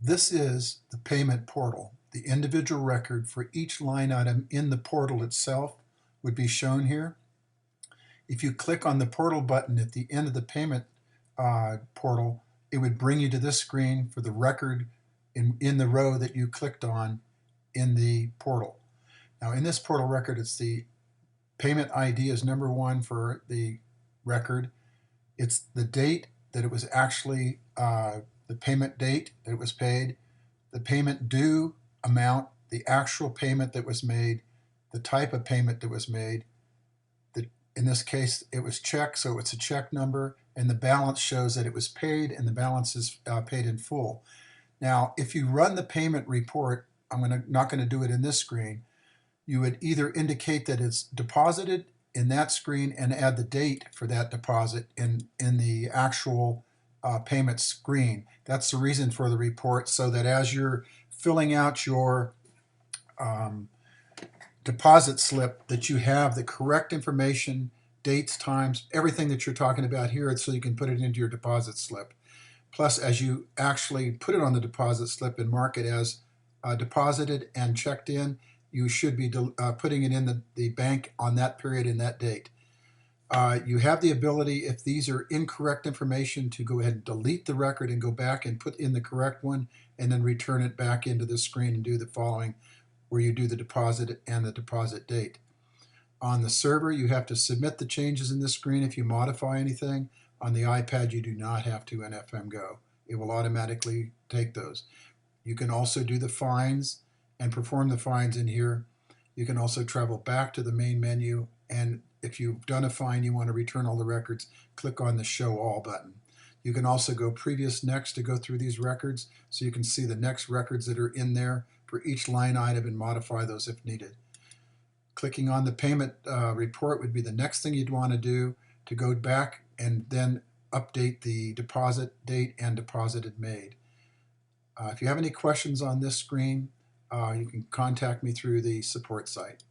This is the payment portal. The individual record for each line item in the portal itself would be shown here. If you click on the portal button at the end of the payment portal, it would bring you to this screen for the record in the row that you clicked on in the portal. Now in this portal record, it's the payment ID is number 1 for the record. It's the date that it was actually, the payment date that it was paid, the payment due amount, the actual payment that was made, the type of payment that was made. In this case, it was check, so it's a check number, and the balance shows that it was paid, and the balance is paid in full. Now, if you run the payment report, I'm not going to do it in this screen, you would either indicate that it's deposited in that screen and add the date for that deposit in the actual payment screen. That's the reason for the report, so that as you're filling out your deposit slip, that you have the correct information, dates, times, everything that you're talking about here, so you can put it into your deposit slip. Plus, as you actually put it on the deposit slip and mark it as deposited and checked in, you should be putting it in the bank on that period and that date. You have the ability, if these are incorrect information, to go ahead and delete the record and go back and put in the correct one, and then return it back into the screen and do the following, where you do the deposit and the deposit date. On the server, you have to submit the changes in this screen if you modify anything. On the iPad, you do not have to in FMGO. It will automatically take those. You can also do the fines and perform the fines in here. You can also travel back to the main menu, and if you've done a fine, you want to return all the records, click on the Show All button. You can also go Previous Next to go through these records, so you can see the next records that are in there for each line item and modify those if needed. Clicking on the payment report would be the next thing you'd want to do, to go back and then update the deposit date and deposited made. If you have any questions on this screen, you can contact me through the support site.